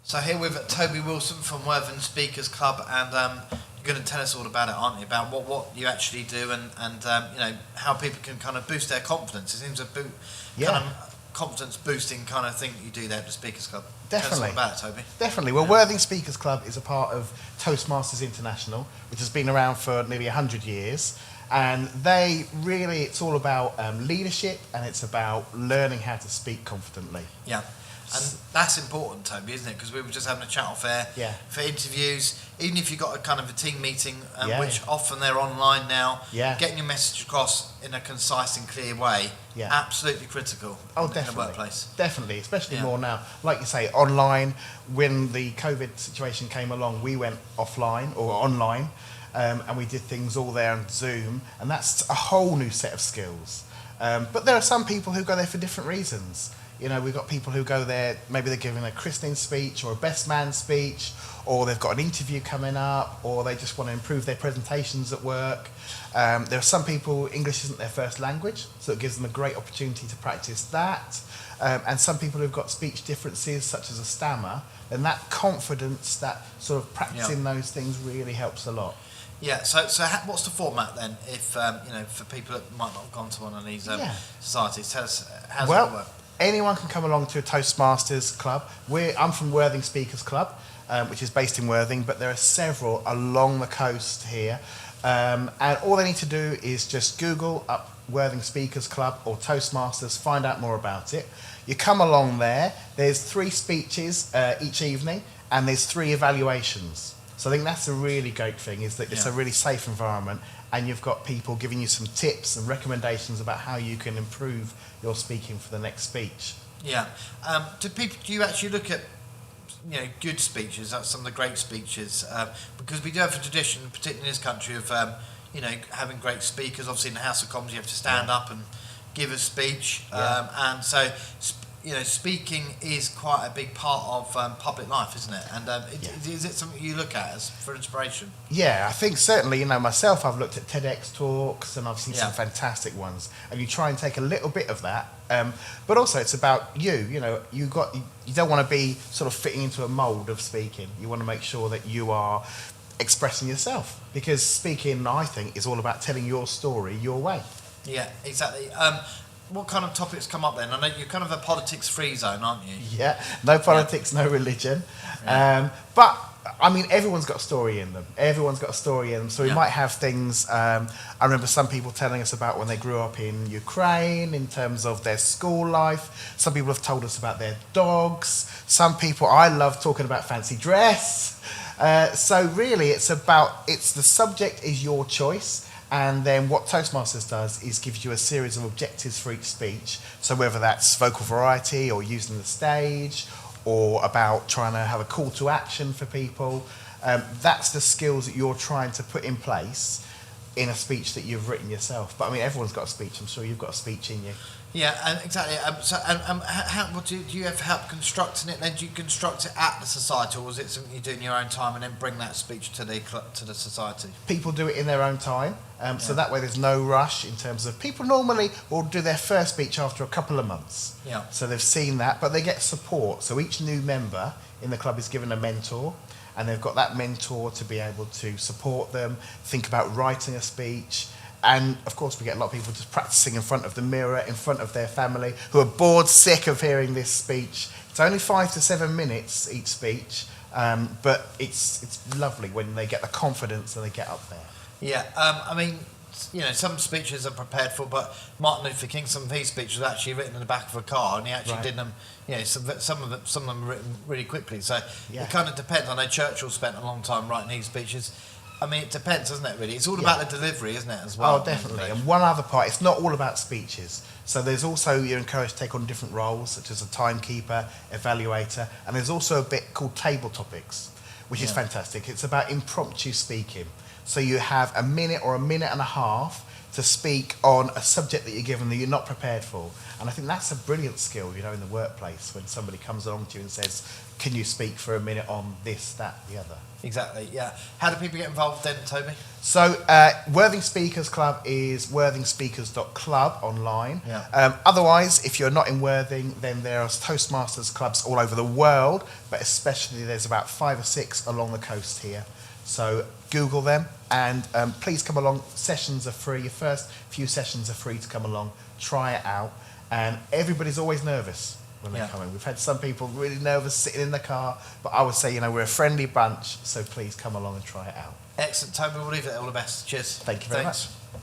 So here with Toby Wilson from Worthing Speakers Club, and you're going to tell us all about it, aren't you? About what you actually do, and how people can kind of boost their confidence. It seems kind of confidence boosting kind of thing that you do there at the Speakers Club. Definitely. Tell us all about it, Toby. Definitely. Well, Worthing Speakers Club is a part of Toastmasters International, which has been around for nearly 100 years. And it's all about leadership, and it's about learning how to speak confidently. Yeah. And that's important, Toby, isn't it? Because we were just having a chat off air for interviews. Even if you've got a kind of a team meeting, which often they're online now, getting your message across in a concise and clear way, absolutely critical in the workplace. Definitely, especially more now. Like you say, online, when the COVID situation came along, we went offline or online, and we did things all there on Zoom, and that's a whole new set of skills. But there are some people who go there for different reasons. You know, we've got people who go there, maybe they're giving a christening speech or a best man speech, or they've got an interview coming up, or they just want to improve their presentations at work. There are some people, English isn't their first language, so it gives them a great opportunity to practice that. And some people who've got speech differences, such as a stammer, and that confidence, that sort of practicing those things really helps a lot. Yeah, so what's the format then, if, for people that might not have gone to one of these societies? Tell us, how does it work? Anyone can come along to a Toastmasters club. I'm from Worthing Speakers Club, which is based in Worthing, but there are several along the coast here. And all they need to do is just Google up Worthing Speakers Club or Toastmasters, find out more about it. You come along there, there's 3 speeches each evening, and there's 3 evaluations. So I think that's a really great thing, is that it's a really safe environment, and you've got people giving you some tips and recommendations about how you can improve your speaking for the next speech. Yeah. Do you actually look at good speeches, some of the great speeches? Because we do have a tradition, particularly in this country, of having great speakers. Obviously in the House of Commons you have to stand up and give a speech, and so speaking is quite a big part of public life, isn't it? And is it something you look at as for inspiration? Yeah, I think certainly, myself, I've looked at TEDx talks and I've seen some fantastic ones, and you try and take a little bit of that, but also it's about you don't want to be sort of fitting into a mould of speaking. You want to make sure that you are expressing yourself, because speaking, I think, is all about telling your story your way. Yeah, exactly. What kind of topics come up then? I know you're kind of a politics-free zone, aren't you? Yeah, no politics, no religion. Yeah. But, I mean, everyone's got a story in them. So we might have things, I remember some people telling us about when they grew up in Ukraine, in terms of their school life. Some people have told us about their dogs. I love talking about fancy dress. So really, the subject is your choice. And then what Toastmasters does is gives you a series of objectives for each speech. So whether that's vocal variety or using the stage, or about trying to have a call to action for people, that's the skills that you're trying to put in place in a speech that you've written yourself. But I mean, everyone's got a speech. I'm sure you've got a speech in you. Yeah, exactly. Do you have help constructing it? Then do you construct it at the society, or is it something you do in your own time and then bring that speech to the society? People do it in their own time, so that way there's no rush in terms of people normally will do their first speech after a couple of months. Yeah. So they've seen that, but they get support. So each new member in the club is given a mentor, and they've got that mentor to be able to support them, think about writing a speech. And of course we get a lot of people just practicing in front of the mirror, in front of their family, who are bored sick of hearing this speech. It's only 5 to 7 minutes each speech, but it's lovely when they get the confidence and they get up there. Yeah, I mean, some speeches are prepared for, but Martin Luther King, some of his speeches were actually written in the back of a car, and he actually did them. Some of them were written really quickly. So it kind of depends. I know Churchill spent a long time writing his speeches. I mean, it depends, doesn't it, really? It's all about the delivery, isn't it, as well? Oh, definitely. And one other part, it's not all about speeches. So there's also, you're encouraged to take on different roles, such as a timekeeper, evaluator, and there's also a bit called table topics, which is fantastic. It's about impromptu speaking. So you have a minute or a minute and a half to speak on a subject that you're given that you're not prepared for. And I think that's a brilliant skill, you know, in the workplace when somebody comes along to you and says, can you speak for a minute on this, that, the other? Exactly, yeah. How do people get involved then, Toby? So Worthing Speakers Club is worthingspeakers.club online. Yeah. Otherwise, if you're not in Worthing, then there are Toastmasters clubs all over the world, but especially there's about 5 or 6 along the coast here. So Google them, and please come along. Sessions are free. Your first few sessions are free to come along, try it out. And everybody's always nervous when they come in. We've had some people really nervous sitting in the car, but I would say, you know, we're a friendly bunch, so please come along and try it out. Excellent, Toby. We'll leave it. All the best. Cheers. Thank you very Thanks. much.